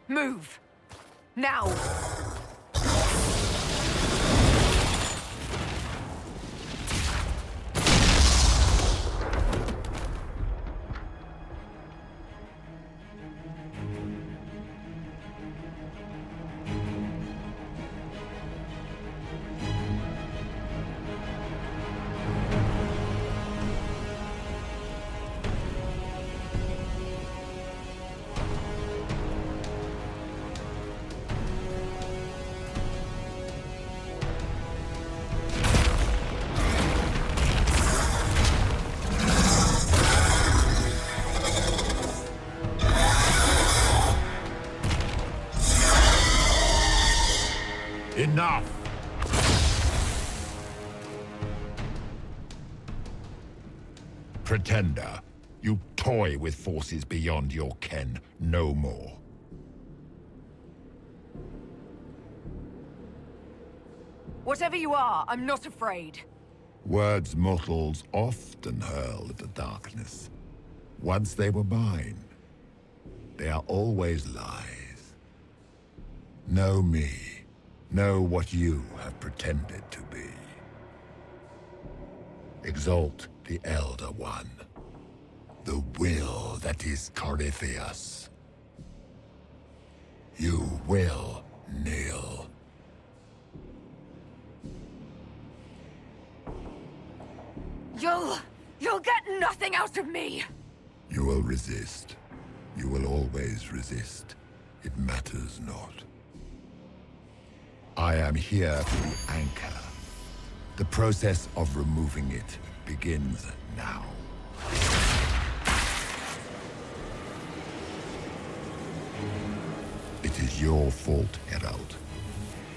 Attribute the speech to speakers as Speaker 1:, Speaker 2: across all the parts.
Speaker 1: Move! Now!
Speaker 2: Enough! Pretender, you toy with forces beyond your ken, no more.
Speaker 1: Whatever you are, I'm not afraid.
Speaker 2: Words mortals often hurl at the darkness. Once they were mine, they are always lies. Know me. Know what you have pretended to be. Exalt the Elder One. The will that is Corypheus. You will kneel.
Speaker 1: You'll get nothing out of me!
Speaker 2: You will resist. You will always resist. It matters not. I am here for the anchor. The process of removing it begins now. It is your fault, Herald.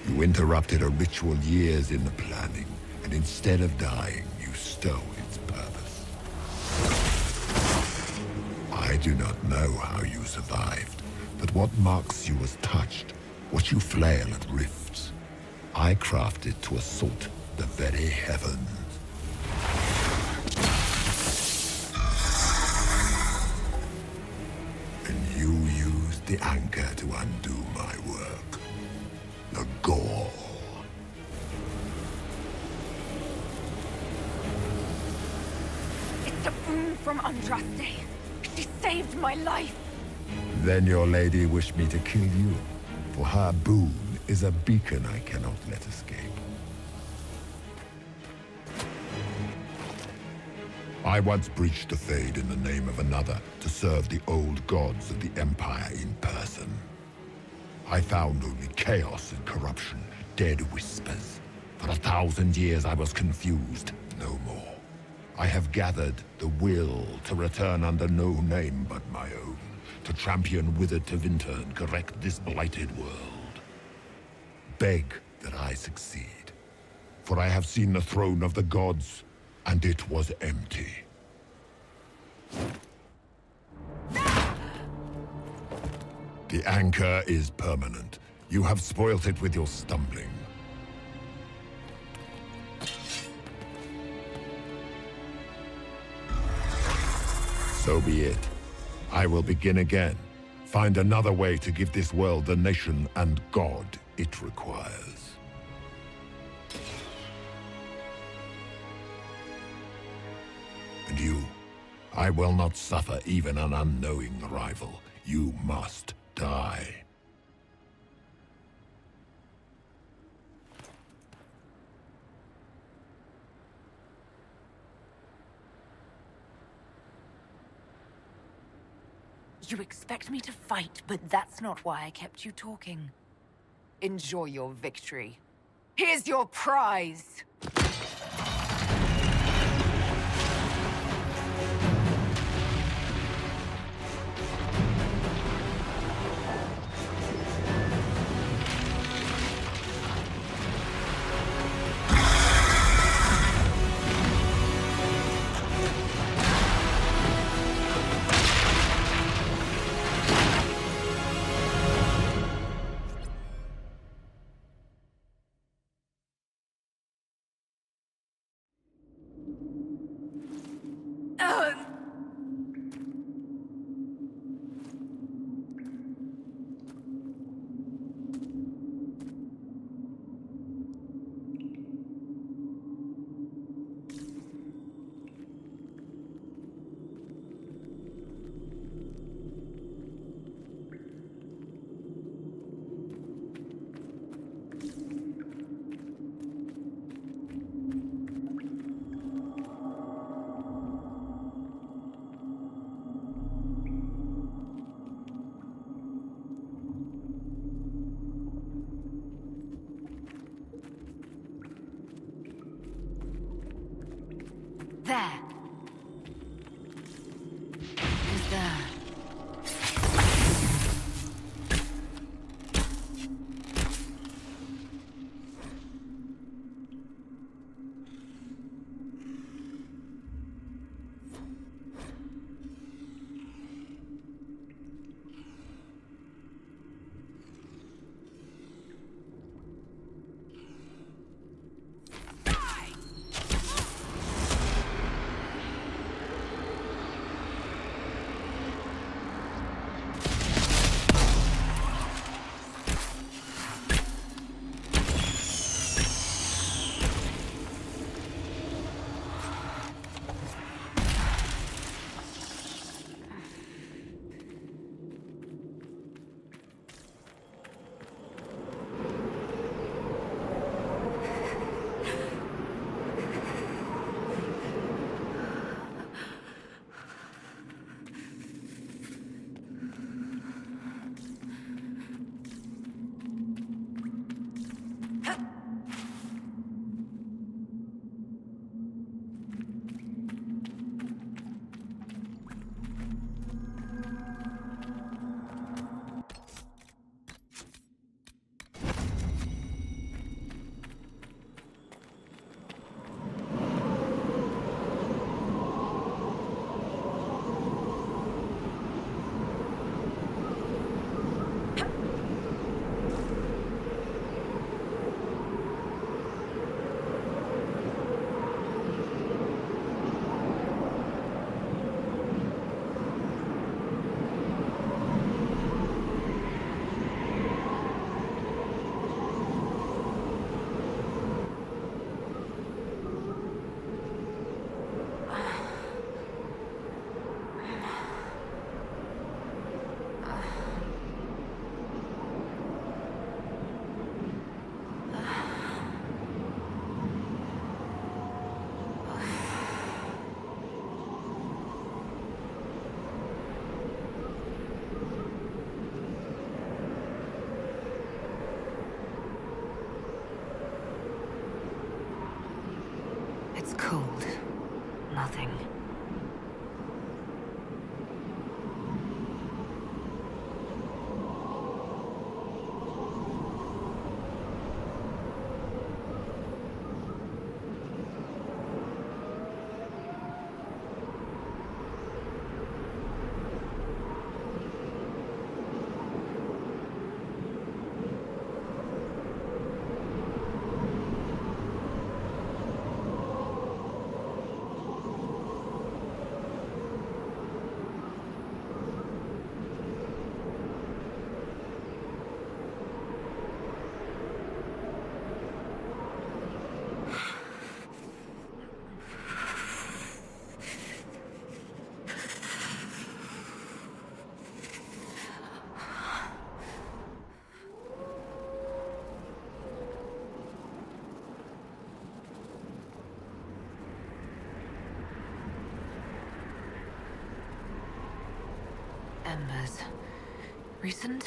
Speaker 2: You interrupted a ritual years in the planning, and instead of dying, you stole its purpose. I do not know how you survived, but what marks you as touched, what you flail at rifts, I crafted to assault the very heavens. And you used the anchor to undo my work. The gall.
Speaker 1: It's a boon from Andraste. She saved my life.
Speaker 2: Then your lady wished me to kill you, for her boon is a beacon I cannot let escape. I once breached the Fade in the name of another to serve the old gods of the Empire in person. I found only chaos and corruption, dead whispers. For 1,000 years I was confused, no more. I have gathered the will to return under no name but my own, to champion Withered to Winter and correct this blighted world. Beg that I succeed, for I have seen the throne of the gods, and it was empty. The anchor is permanent. You have spoilt it with your stumbling. So be it. I will begin again. Find another way to give this world the nation and God it requires. And you, I will not suffer even an unknowing rival. You must die.
Speaker 1: You expect me to fight, but that's not why I kept you talking. Enjoy your victory. Here's your prize! something. Embers. Recent?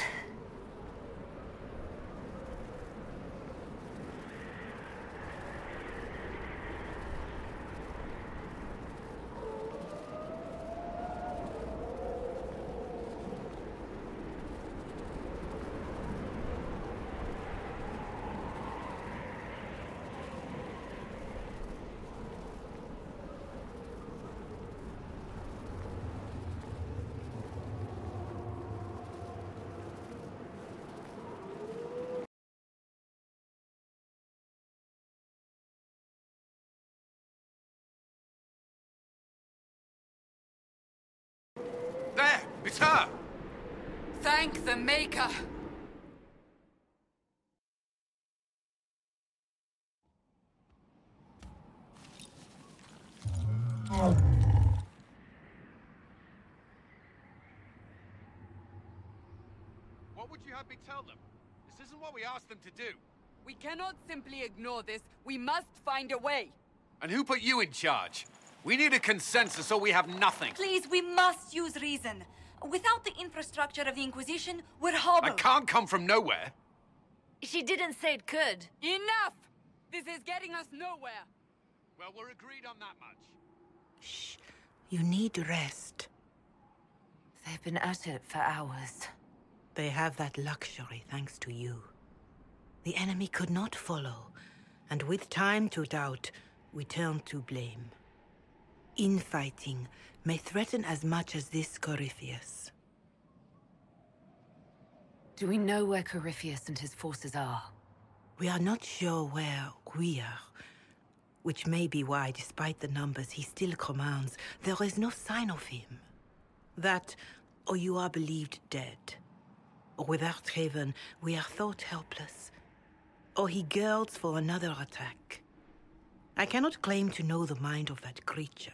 Speaker 3: There! It's her!
Speaker 1: Thank the Maker!
Speaker 3: What would you have me tell them? This isn't what we asked them to do.
Speaker 4: We cannot simply ignore this. We must find a way.
Speaker 3: And who put you in charge? We need a consensus or we have nothing.
Speaker 5: Please, we must use reason. Without the infrastructure of the Inquisition, we're hobbled.
Speaker 3: I can't come from nowhere.
Speaker 1: She didn't say it could.
Speaker 4: Enough! This is getting us nowhere.
Speaker 3: Well, we're agreed on that much.
Speaker 6: Shh. You need rest.
Speaker 1: They've been at it for hours.
Speaker 6: They have that luxury thanks to you. The enemy could not follow, and with time to doubt, we turn to blame. Infighting may threaten as much as this Corypheus.
Speaker 1: Do we know where Corypheus and his forces are?
Speaker 6: We are not sure where we are, which may be why, despite the numbers he still commands, there is no sign of him. That, or you are believed dead. Or without Haven, we are thought helpless. Or he girds for another attack. I cannot claim to know the mind of that creature,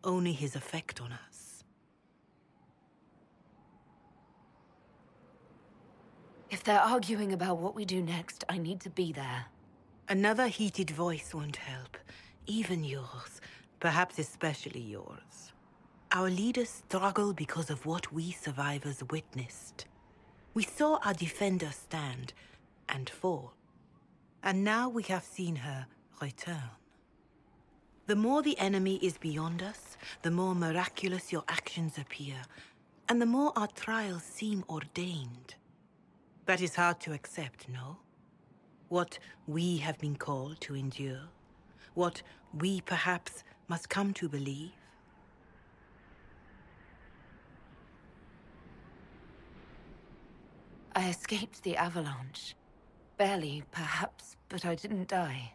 Speaker 6: only his effect on us.
Speaker 1: If they're arguing about what we do next, I need to be there.
Speaker 6: Another heated voice won't help, even yours, perhaps especially yours. Our leaders struggle because of what we survivors witnessed. We saw our defender stand and fall, and now we have seen her return. The more the enemy is beyond us, the more miraculous your actions appear, and the more our trials seem ordained. That is hard to accept, no? What we have been called to endure, what we perhaps must come to believe.
Speaker 1: I escaped the avalanche. Barely, perhaps, but I didn't die.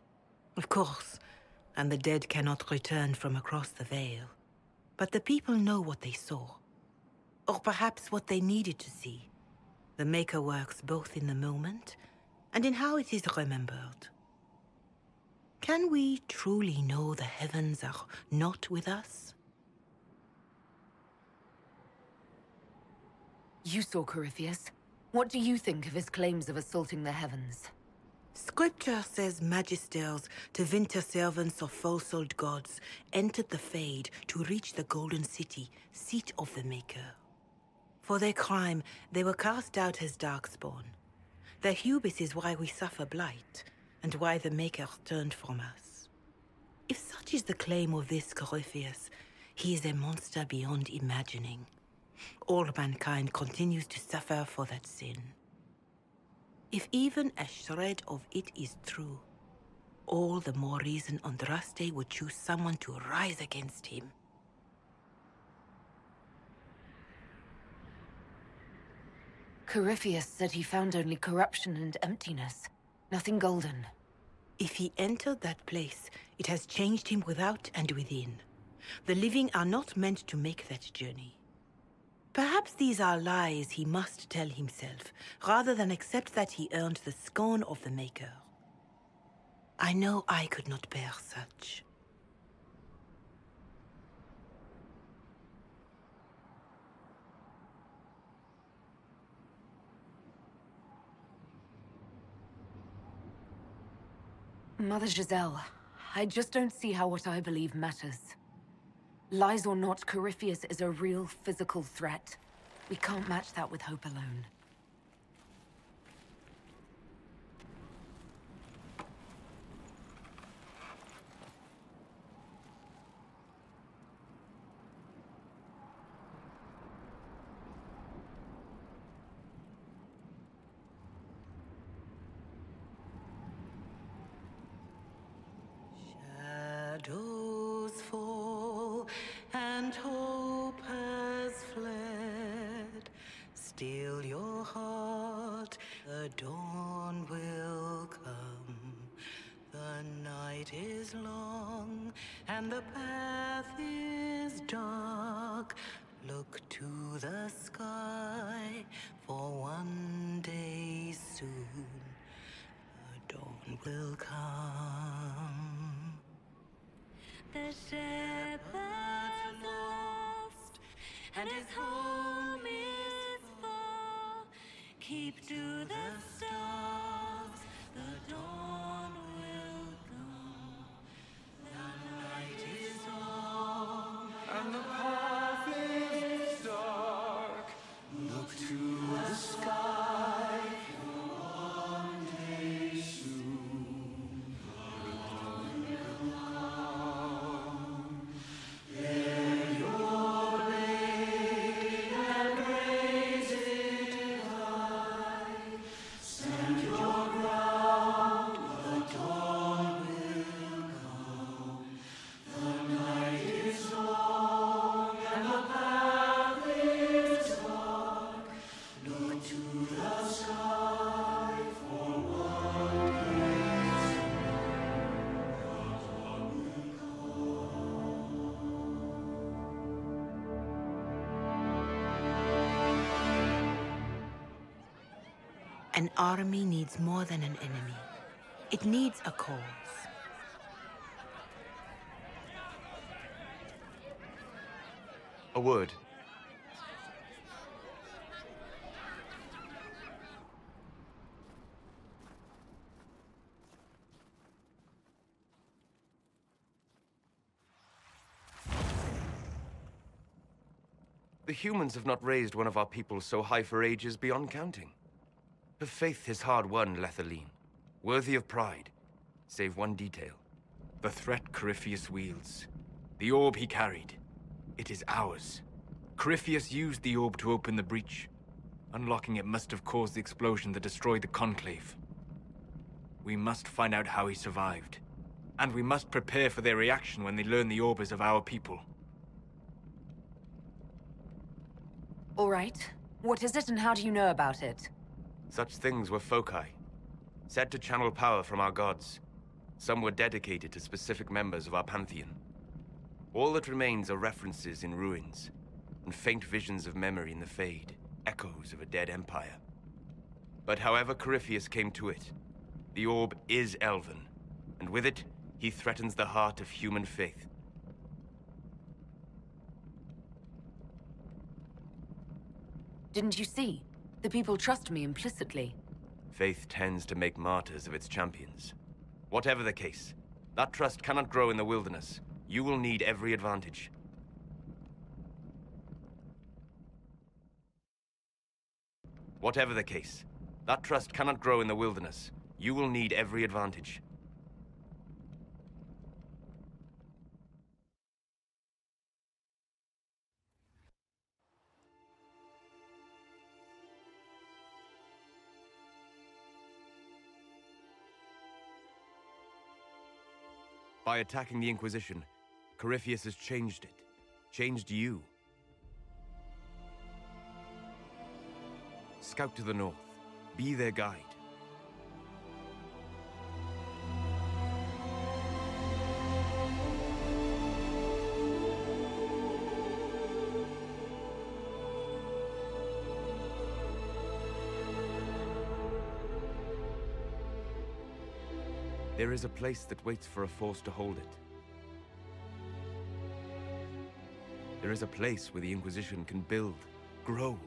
Speaker 6: Of course, and the dead cannot return from across the veil. But the people know what they saw. Or perhaps what they needed to see. The Maker works both in the moment and in how it is remembered. Can we truly know the heavens are not with us?
Speaker 1: You saw Corypheus. What do you think of his claims of assaulting the heavens?
Speaker 6: Scripture says magisters, divinter servants of false-old gods, entered the Fade to reach the Golden City, seat of the Maker. For their crime, they were cast out as darkspawn. Their hubris is why we suffer blight, and why the Maker turned from us. If such is the claim of this Corypheus, he is a monster beyond imagining. All mankind continues to suffer for that sin. If even a shred of it is true, all the more reason Andraste would choose someone to rise against him.
Speaker 1: Corypheus said he found only corruption and emptiness. Nothing golden.
Speaker 6: If he entered that place, it has changed him without and within. The living are not meant to make that journey. Perhaps these are lies he must tell himself, rather than accept that he earned the scorn of the Maker. I know I could not bear such.
Speaker 1: Mother Giselle, I just don't see how what I believe matters. Lies or not, Corypheus is a real physical threat. We can't match that with hope alone.
Speaker 6: Shadows fall and hope has fled. Still your heart, the dawn will come. The night is long and the path is dark. Look to the sky, for one day soon the dawn will come. The shepherd's lost, and his home is far. Keep to the stars, the dawn will come. The night is long, and the path is dark. Look to the sky, for one day soon the dawn will come. Bear your blade and raise it high. Stand your ground, the dawn will come. The night is long and the path is dark. Look to the sky, for one day soon the dawn will come. An army needs more than an enemy. It needs a cause.
Speaker 7: A word. The humans have not raised one of our people so high for ages beyond counting. Her faith is hard won, Lethaline, worthy of pride, save one detail. The threat Corypheus wields. The orb he carried. It is ours. Corypheus used the orb to open the breach. Unlocking it must have caused the explosion that destroyed the Conclave. We must find out how he survived. And we must prepare for their reaction when they learn the orb is of our people.
Speaker 1: All right. What is it and how do you know about it?
Speaker 7: Such things were foci, said to channel power from our gods. Some were dedicated to specific members of our pantheon. All that remains are references in ruins, and faint visions of memory in the Fade, echoes of a dead empire. But however Corypheus came to it, the orb is elven, and with it, he threatens the heart of human faith.
Speaker 1: Didn't you see? The people trust me implicitly.
Speaker 7: Faith tends to make martyrs of its champions. Whatever the case, that trust cannot grow in the wilderness. You will need every advantage. Whatever the case, that trust cannot grow in the wilderness. You will need every advantage. By attacking the Inquisition, Corypheus has changed it. Changed you. Scout to the north. Be their guide. There is a place that waits for a force to hold it. There is a place where the Inquisition can build, grow.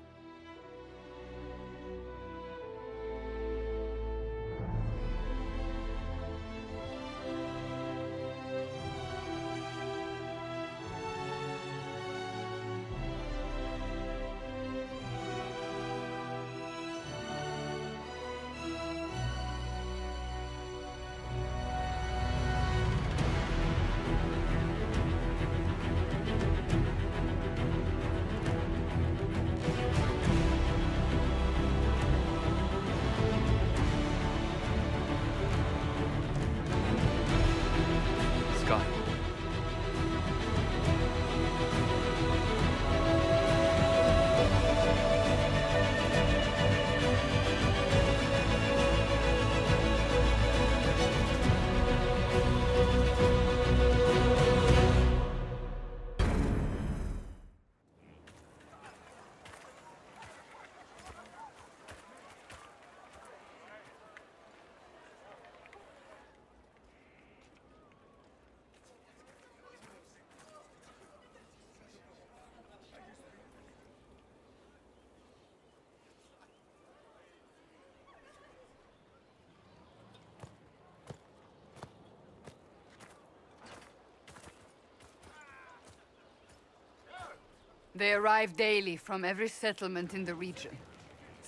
Speaker 4: They arrive daily from every settlement in the region.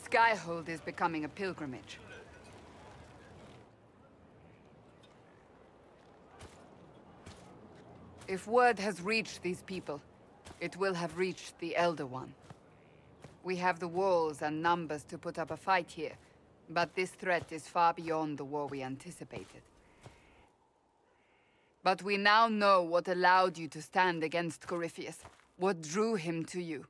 Speaker 4: Skyhold is becoming a pilgrimage. If word has reached these people, it will have reached the Elder One. We have the walls and numbers to put up a fight here, but this threat is far beyond the war we anticipated. But we now know what allowed you to stand against Corypheus. What drew him to you?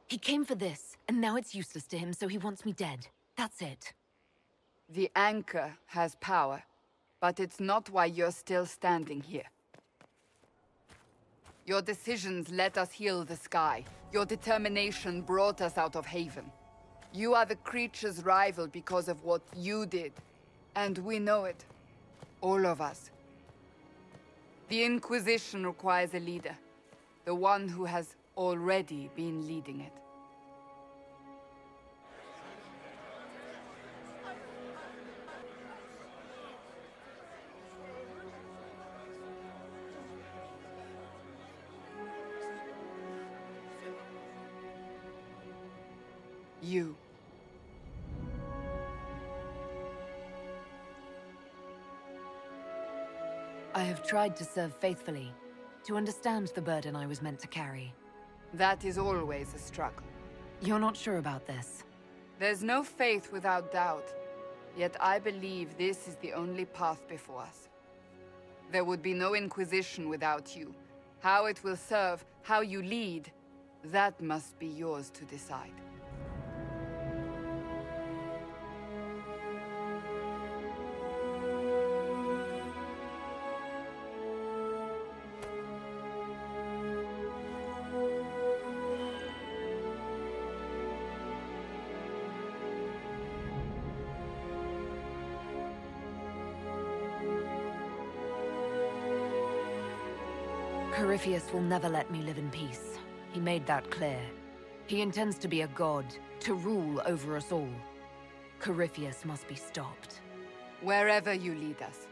Speaker 1: He came for this, and now it's useless to him, so he wants me dead. That's it.
Speaker 4: The anchor has power, but it's not why you're still standing here. Your decisions let us heal the sky. Your determination brought us out of Haven. You are the creature's rival because of what you did. And we know it. All of us. The Inquisition requires a leader. The one who has already been leading it. You.
Speaker 1: I have tried to serve faithfully, to understand the burden I was meant to carry.
Speaker 4: That is always a struggle.
Speaker 1: You're not sure about this?
Speaker 4: There's no faith without doubt, yet I believe this is the only path before us. There would be no Inquisition without you. How it will serve, how you lead, that must be yours to decide.
Speaker 1: Corypheus will never let me live in peace. He made that clear. He intends to be a god, to rule over us all. Corypheus must be stopped.
Speaker 4: Wherever you lead us.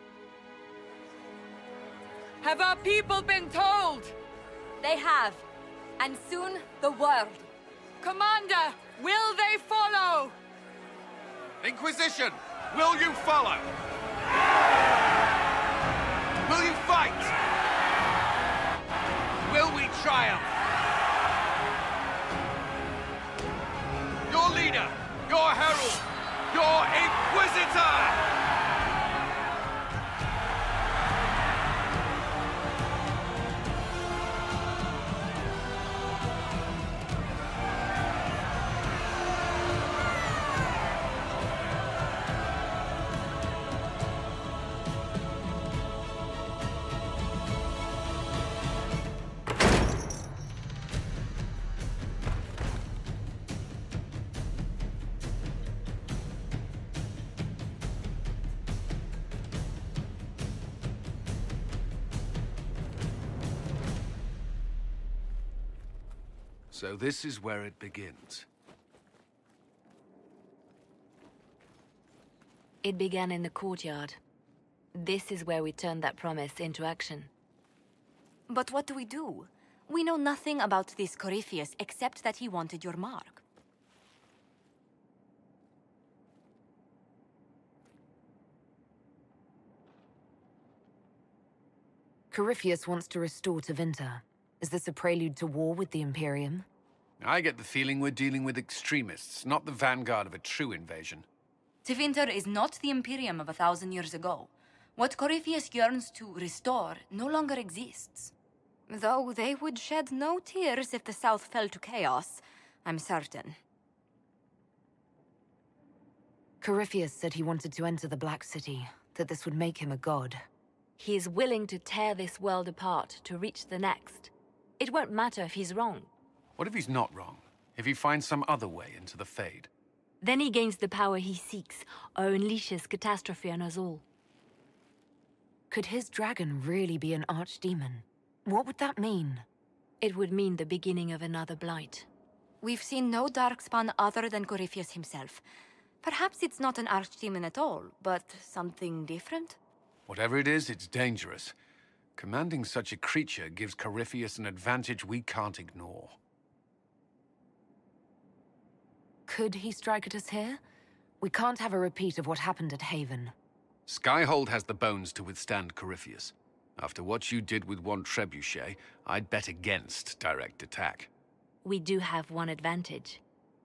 Speaker 4: Have our people been told?
Speaker 5: They have. And soon, the world.
Speaker 4: Commander, will they follow?
Speaker 3: Inquisition, will you follow? Will you fight? triumph! Your leader, your herald, your Inquisitor! So this is where it begins.
Speaker 1: It began in the courtyard. This is where we turned that promise into action.
Speaker 5: But what do? We know nothing about this Corypheus except that he wanted your mark.
Speaker 1: Corypheus wants to restore Tevinter. Is this a prelude to war with the Imperium?
Speaker 3: I get the feeling we're dealing with extremists, not the vanguard of a true invasion.
Speaker 5: Tevinter is not the Imperium of 1,000 years ago. What Corypheus yearns to restore no longer exists. Though they would shed no tears if the South fell to chaos, I'm certain.
Speaker 1: Corypheus said he wanted to enter the Black City, that this would make him a god.
Speaker 8: He is willing to tear this world apart to reach the next. It won't matter if he's wrong.
Speaker 3: What if he's not wrong? If he finds some other way into the Fade?
Speaker 8: Then he gains the power he seeks, or unleashes catastrophe on us all.
Speaker 1: Could his dragon really be an archdemon? What would that mean?
Speaker 8: It would mean the beginning of another blight.
Speaker 5: We've seen no darkspawn other than Corypheus himself. Perhaps it's not an archdemon at all, but something different?
Speaker 3: Whatever it is, it's dangerous. Commanding such a creature gives Corypheus an advantage we can't ignore.
Speaker 1: Could he strike at us here? We can't have a repeat of what happened at Haven.
Speaker 3: Skyhold has the bones to withstand Corypheus. After what you did with one trebuchet, I'd bet against direct attack.
Speaker 8: We do have one advantage.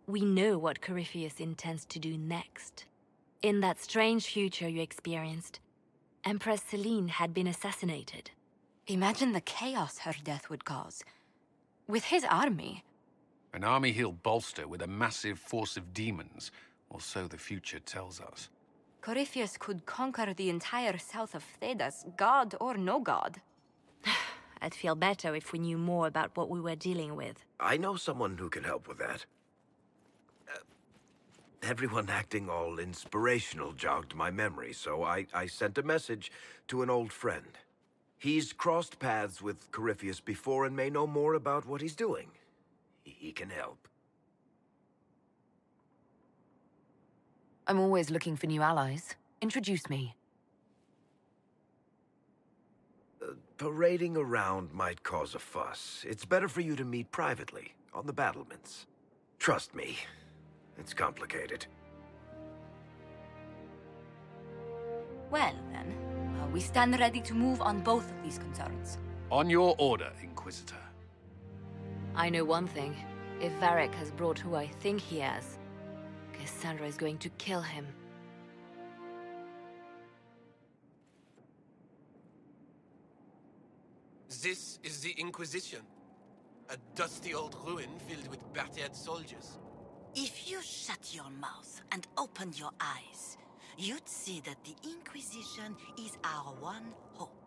Speaker 8: We know what Corypheus intends to do next. In that strange future you experienced, Empress Selene had been assassinated.
Speaker 5: Imagine the chaos her death would cause. With his army.
Speaker 3: An army he'll bolster with a massive force of demons, or so the future tells us.
Speaker 5: Corypheus could conquer the entire south of Thedas, god or no god.
Speaker 8: I'd feel better if we knew more about what we were dealing with.
Speaker 9: I know someone who can help with that. Everyone acting all inspirational jogged my memory, so I sent a message to an old friend. He's crossed paths with Corypheus before and may know more about what he's doing. He can help.
Speaker 1: I'm always looking for new allies. Introduce me.
Speaker 9: Parading around might cause a fuss. It's better for you to meet privately, on the battlements. Trust me, it's complicated.
Speaker 5: Well, then, we stand ready to move on both of these concerns.
Speaker 3: On your order, Inquisitor.
Speaker 8: I know one thing. If Varric has brought who I think he has, Cassandra is going to kill him.
Speaker 10: This is the Inquisition. A dusty old ruin filled with battered soldiers.
Speaker 11: If you shut your mouth and open your eyes, you'd see that the Inquisition is our one hope.